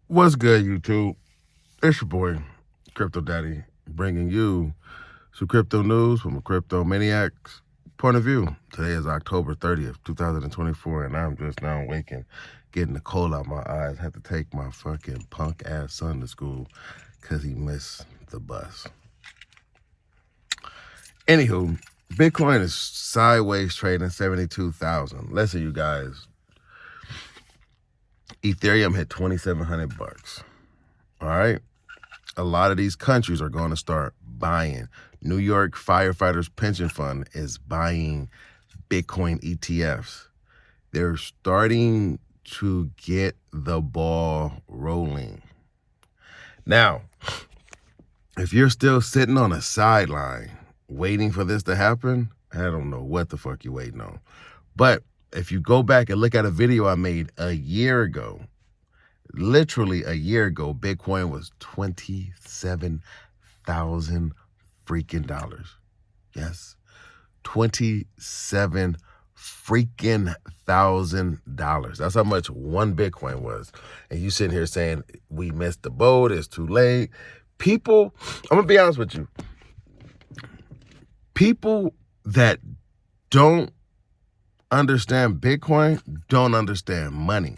What's good, YouTube? It's your boy, Crypto Daddy, bringing you some crypto news from a crypto maniac's point of view. Today is October 30th, 2024, and I'm just now waking, getting the cold out my eyes. Had to take my fucking punk ass son to school because he missed the bus. Anywho, Bitcoin is sideways trading 72,000. Listen, you guys, Ethereum hit 2,700 bucks. All right. A lot of these countries are going to start buying. New York Firefighters Pension Fund is buying Bitcoin ETFs. They're starting to get the ball rolling. Now, if you're still sitting on a sideline waiting for this to happen, I don't know what the fuck you're waiting on. But if you go back and look at a video I made a year ago, literally a year ago, Bitcoin was 27,000 freaking dollars. Yes, 27 freaking $1,000. That's how much one Bitcoin was. And you sitting here saying we missed the boat, it's too late. People, I'm gonna be honest with you. People that don't understand Bitcoin don't understand money.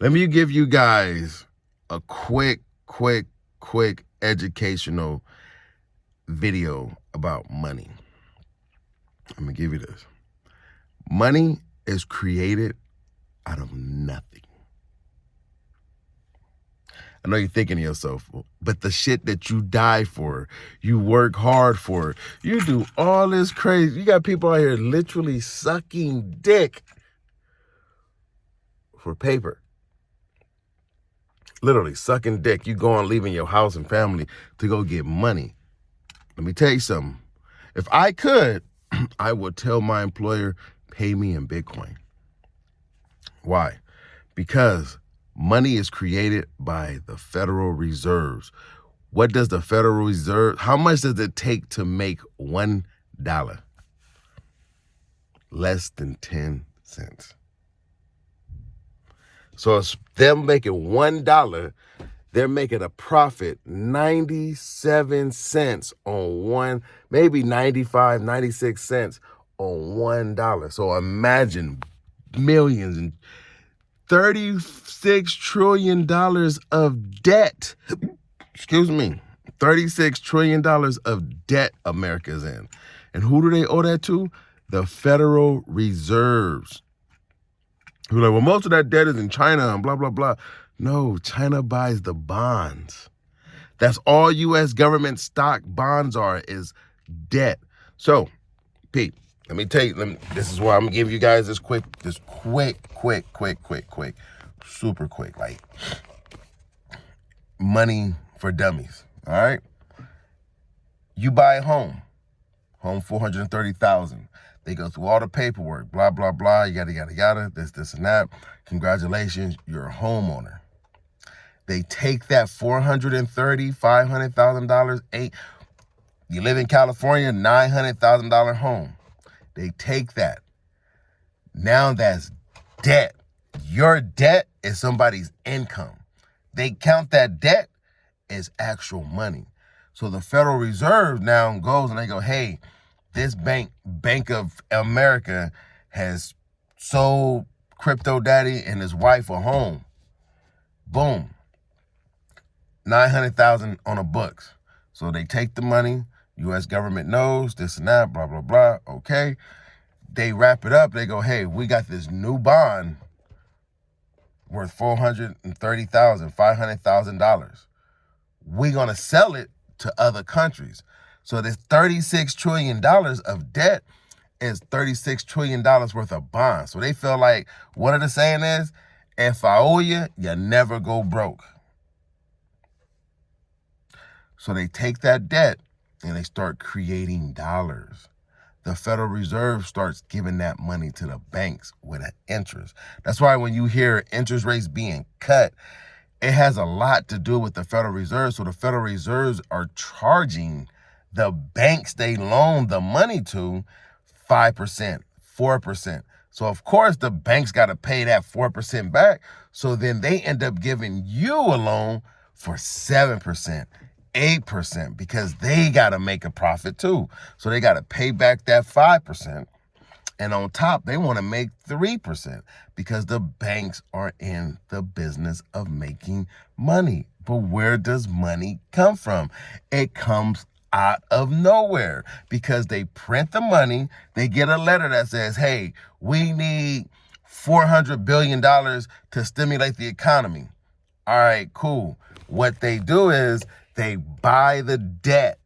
Let me give you guys a quick educational video about money. I'm gonna give you this. Money is created out of nothing. I know you're thinking to yourself, but the shit that you die for, you work hard for, you do all this crazy. You got people out here literally sucking dick for paper. Literally sucking dick. You go on leaving your house and family to go get money. Let me tell you something. If I could, I would tell my employer, pay me in Bitcoin. Why? Because money is created by the Federal Reserves. What does the Federal Reserve, how much does it take to make $1? Less than 10 cents. So it's them making $1, they're making a profit 97 cents on one, maybe 95, 96 cents on $1. So imagine millions and $36 trillion of debt. Excuse me. $36 trillion of debt America's in. And who do they owe that to? The Federal Reserves. Who are like, well, most of that debt is in China and blah, blah, blah. No, China buys the bonds. That's all U.S. government stock bonds are, is debt. So, Pete, let me tell you, this is why I'm going to give you guys this quick, super quick, like money for dummies, all right? You buy a home $430,000. They go through all the paperwork, blah, blah, blah, yada, this, and that. Congratulations, you're a homeowner. They take that $430,000, $500,000, you live in California, $900,000 home. They take that. Now that's debt. Your debt is somebody's income. They count that debt as actual money. So the Federal Reserve now goes and they go, hey, this Bank of America has sold Crypto Daddy and his wife a home. Boom. 900,000 on the books. So they take the money, U.S. government knows, this and that, blah, blah, blah, okay. They wrap it up, they go, hey, we got this new bond worth $430,000, $500,000. We're gonna sell it to other countries. So this $36 trillion of debt is $36 trillion worth of bonds. So they feel like, what are the saying is, if I owe you, you never go broke. So they take that debt and they start creating dollars. The Federal Reserve starts giving that money to the banks with an interest. That's why when you hear interest rates being cut, it has a lot to do with the Federal Reserve. So the Federal Reserves are charging the banks they loan the money to 5%, 4%. So of course the banks got to pay that 4% back. So then they end up giving you a loan for 7%, 8%, because they got to make a profit too. So they got to pay back that 5%. And on top, they want to make 3% because the banks are in the business of making money. But where does money come from? It comes out of nowhere because they print the money. They get a letter that says, hey, we need $400 billion to stimulate the economy. All right, cool. What they do is they buy the debt.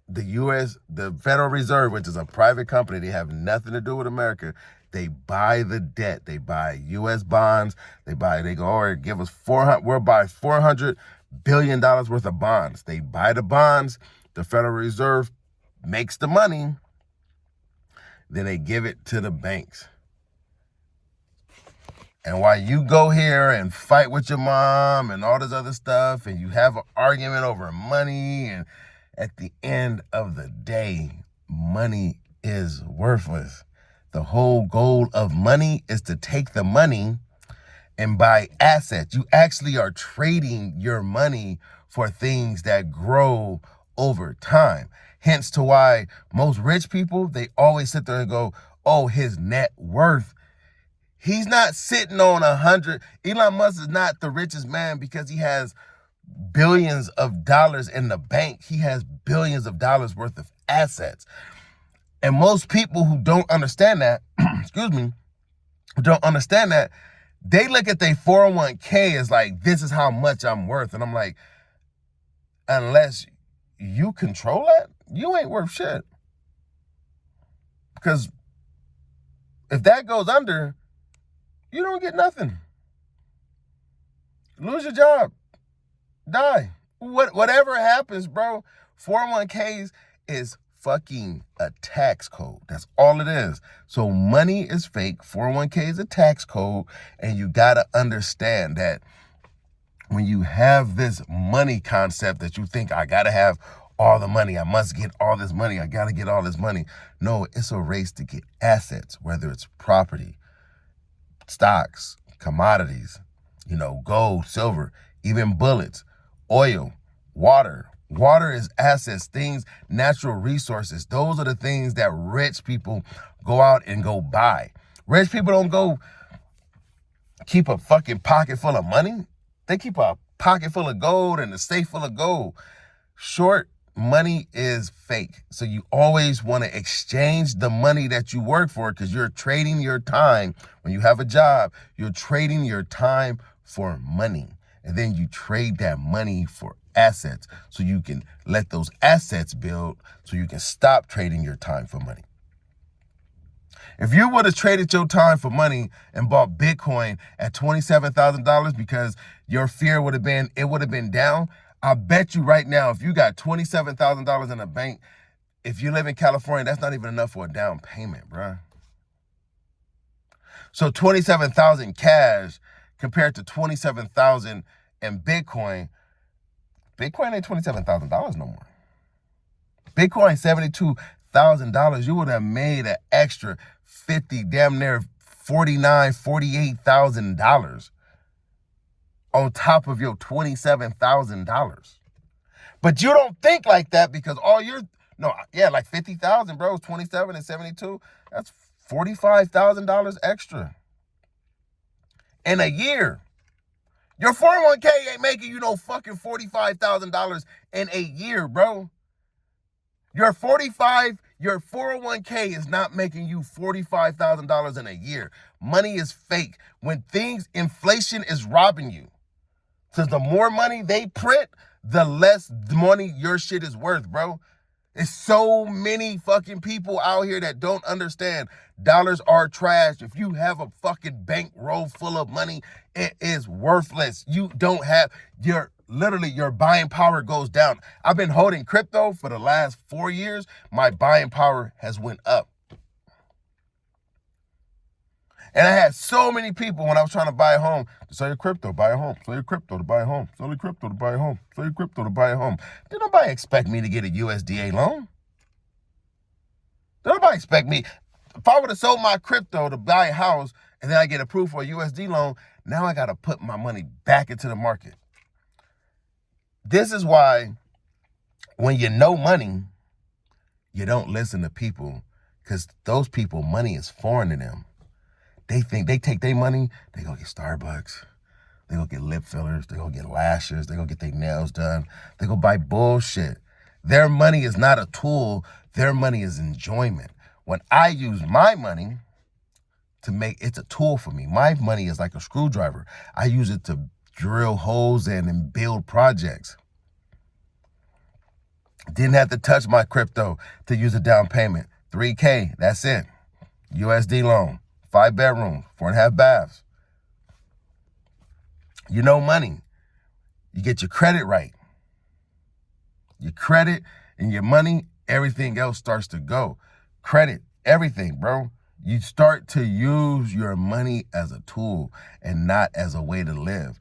The Federal Reserve, which is a private company, they have nothing to do with America. They buy the debt. They buy U.S. bonds. They go, all right, give us we'll buy $400 billion worth of bonds. They buy the bonds. The Federal Reserve makes the money. Then they give it to the banks. And while you go here and fight with your mom and all this other stuff, and you have an argument over money, and at the end of the day, money is worthless. The whole goal of money is to take the money and buy assets. You actually are trading your money for things that grow over time. Hence to why most rich people, they always sit there and go, oh, his net worth. He's not sitting on 100. Elon Musk is not the richest man because he has billions of dollars in the bank. He has billions of dollars worth of assets. And most people who don't understand that, they look at their 401k as like, this is how much I'm worth. And I'm like, unless you control that, you ain't worth shit. Because if that goes under, you don't get nothing. Lose your job. Die. Whatever happens, bro, 401ks is fucking a tax code. That's all it is. So money is fake. 401k is a tax code. And you got to understand that when you have this money concept that you think, I got to have all the money, I must get all this money, I got to get all this money. No, it's a race to get assets, whether it's property, stocks, commodities, gold, silver, even bullets, oil, water. Water is assets, things, natural resources. Those are the things that rich people go out and go buy. Rich people don't go keep a fucking pocket full of money. They keep a pocket full of gold and a safe full of gold. Short money is fake. So you always want to exchange the money that you work for, because you're trading your time. When you have a job, you're trading your time for money. And then you trade that money for assets so you can let those assets build, so you can stop trading your time for money. If you would have traded your time for money and bought Bitcoin at $27,000 because your fear would have been, it would have been down, I bet you right now, if you got $27,000 in a bank, if you live in California, that's not even enough for a down payment, bruh. So 27,000 cash compared to 27,000 in Bitcoin. Bitcoin ain't $27,000 no more. Bitcoin $72,000. You would have made an extra 50, damn near $49,000, $48,000 on top of your $27,000. But you don't think like that because like 50,000, bro. 27 and 72. That's $45,000 extra in a year. Your 401k ain't making you no fucking $45,000 in a year, bro. Your 401k is not making you $45,000 in a year. Money is fake. Inflation is robbing you. Because the more money they print, the less money your shit is worth, bro. There's so many fucking people out here that don't understand dollars are trash. If you have a fucking bankroll full of money, it is worthless. You don't have your buying power goes down. I've been holding crypto for the last 4 years. My buying power has went up. And I had so many people when I was trying to buy a home, sell your crypto, buy a home, sell your crypto to buy a home, sell your crypto to buy a home, sell your crypto to buy a home. Did nobody expect me to get a USDA loan? Did nobody expect me? If I would have sold my crypto to buy a house and then I get approved for a USD loan, now I got to put my money back into the market. This is why when you know money, you don't listen to people, because those people, money is foreign to them. They think they take their money, they go get Starbucks, they go get lip fillers, they go get lashes, they go get their nails done, they go buy bullshit. Their money is not a tool, their money is enjoyment. When I use my money to make, it's a tool for me. My money is like a screwdriver. I use it to drill holes in and build projects. Didn't have to touch my crypto to use a down payment. $3K, that's it. USD loan, 5 bedrooms, 4.5 baths. You know money. You get your credit right. Your credit and your money, everything else starts to go. Credit, everything, bro. You start to use your money as a tool and not as a way to live.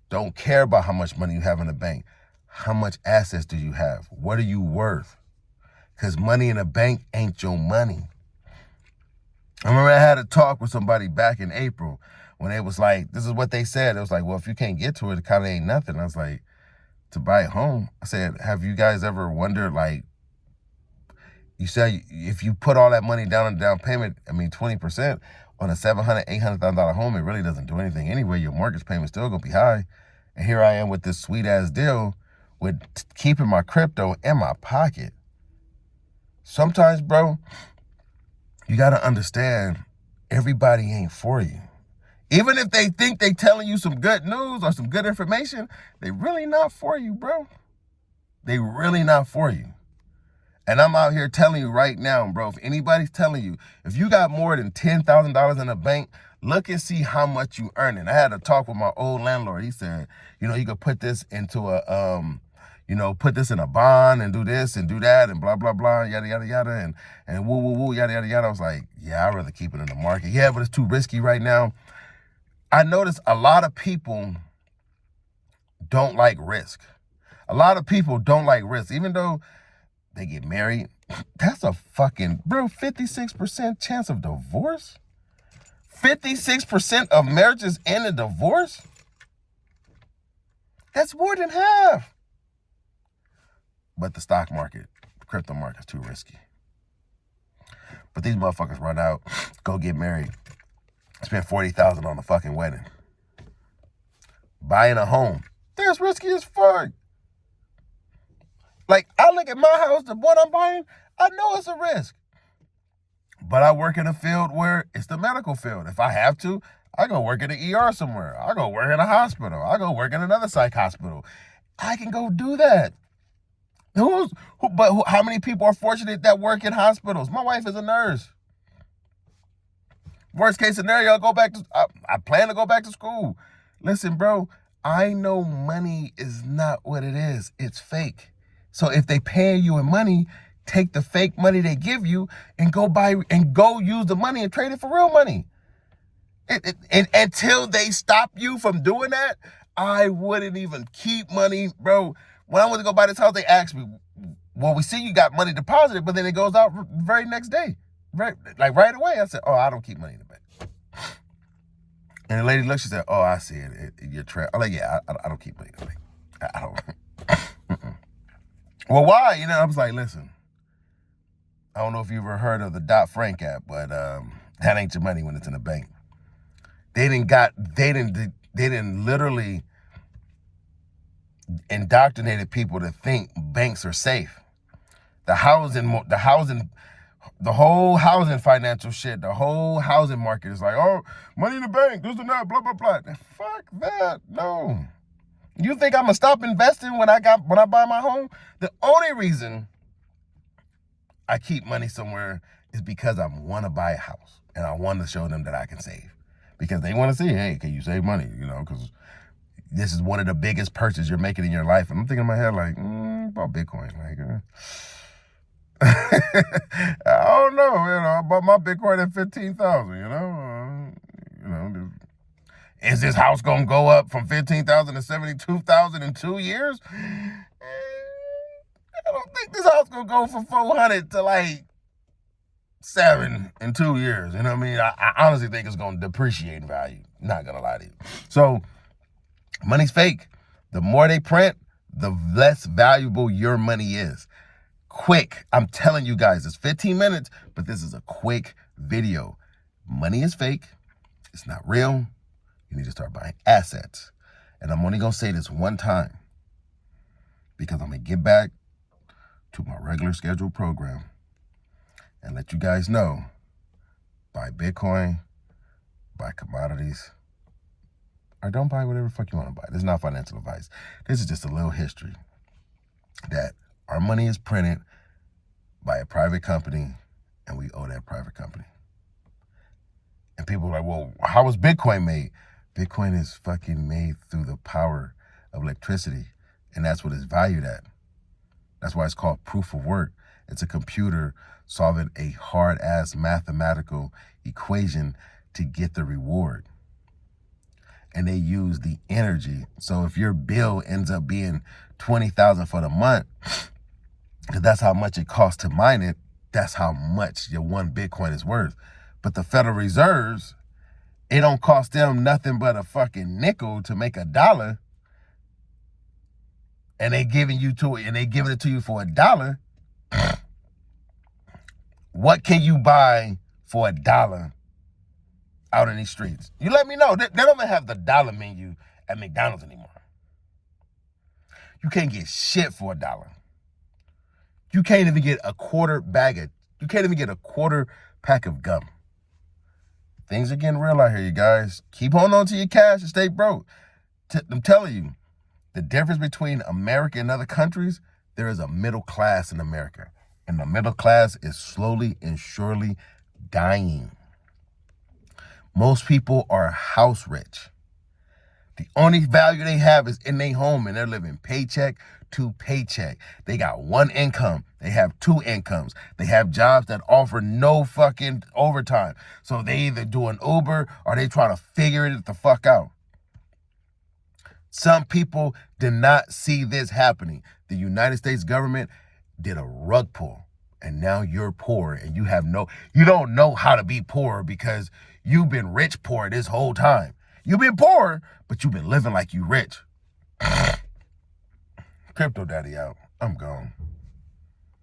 Don't care about how much money you have in the bank. How much assets do you have? What are you worth? Because money in a bank ain't your money. I remember I had a talk with somebody back in April when it was like, this is what they said. It was like, well, if you can't get to it, it kind of ain't nothing. I was like, to buy a home. I said, have you guys ever wondered, like, you said if you put all that money down on down payment, 20% on a $700,000, $800,000 home, it really doesn't do anything anyway. Your mortgage payment's still gonna be high. And here I am with this sweet ass deal with keeping my crypto in my pocket. Sometimes, bro, you gotta understand everybody ain't for you. Even if they think they telling you some good news or some good information, they really not for you, bro. They really not for you. And I'm out here telling you right now, bro, if anybody's telling you, if you got more than $10,000 in the bank, look and see how much you earning. I had a talk with my old landlord. He said, you could put this into a, put this in a bond and do this and do that and blah, blah, blah, yada, yada, yada, and woo, woo, woo, yada, yada, yada. I was like, yeah, I'd rather keep it in the market. Yeah, but it's too risky right now. I noticed a lot of people don't like risk. A lot of people don't like risk, even though they get married. That's a fucking, bro, 56% chance of divorce? 56% of marriages end in divorce? That's more than half. But the stock market, the crypto market's too risky. But these motherfuckers run out, go get married, spend $40,000 on a fucking wedding. Buying a home, that's risky as fuck. Like, I look at my house, the one I'm buying, I know it's a risk. But I work in a field where it's the medical field. If I have to, I go work in the ER somewhere. I go work in a hospital. I go work in another psych hospital. I can go do that. But how many people are fortunate that work in hospitals? My wife is a nurse. Worst case scenario, I plan to go back to school. Listen, bro, I know money is not what it is. It's fake. So if they pay you in money, take the fake money they give you and go use the money and trade it for real money. And until they stop you from doing that, I wouldn't even keep money, bro. When I went to go buy this house, they asked me, well, we see you got money deposited, but then it goes out very next day. Right away. I said, oh, I don't keep money in the bank. And the lady looked, she said, oh, I see it. You're trapped. I'm like, yeah, I don't keep money in the bank. I don't. Well, why? I was like, listen, I don't know if you've ever heard of the Dodd-Frank app, but that ain't your money when it's in the bank. They didn't literally indoctrinated people to think banks are safe. The whole housing financial shit, the whole housing market is like, oh, money in the bank, this and that, blah, blah, blah. Fuck that, no. You think I'm gonna stop investing when I buy my home? The only reason I keep money somewhere is because I want to buy a house and I want to show them that I can save. Because they want to see, hey, can you save money? Because this is one of the biggest purchases you're making in your life. And I'm thinking in my head, like, about Bitcoin. Like, I don't know, I bought my Bitcoin at 15,000, is this house gonna go up from 15,000 to 72,000 in 2 years? I don't think this house gonna go from 400 to like 7 in 2 years. You know what I mean? I honestly think it's going to depreciate in value. Not going to lie to you. So money's fake. The more they print, the less valuable your money is. Quick. I'm telling you guys, it's 15 minutes, but this is a quick video. Money is fake. It's not real. You need to start buying assets. And I'm only going to say this one time because I'm going to get back to my regular scheduled program and let you guys know, buy Bitcoin, buy commodities, or don't buy whatever the fuck you want to buy. This is not financial advice. This is just a little history that our money is printed by a private company and we owe that private company. And people are like, well, how was Bitcoin made? Bitcoin is fucking made through the power of electricity, and that's what it's valued at. That's why it's called proof of work. It's a computer solving a hard-ass mathematical equation to get the reward. And they use the energy. So if your bill ends up being $20,000 for the month, because that's how much it costs to mine it, that's how much your one Bitcoin is worth. But the Federal Reserves, it don't cost them nothing but a fucking nickel to make $1, and they giving it to you for $1. What can you buy for $1 out in these streets? You let me know. They don't even have the dollar menu at McDonald's anymore. You can't get shit for $1. You can't even get a quarter pack of gum. Things are getting real out here, you guys. Keep holding on to your cash and stay broke. I'm telling you, the difference between America and other countries, there is a middle class in America. And the middle class is slowly and surely dying. Most people are house rich. The only value they have is in their home, and they're living paycheck to paycheck. They got one income. They have 2 incomes. They have jobs that offer no fucking overtime. So they either do an Uber or they try to figure it the fuck out. Some people did not see this happening. The United States government did a rug pull, and now you're poor, and you don't know how to be poor because you've been rich poor this whole time. You've been poor, but you've been living like you rich. Crypto Daddy out. I'm gone.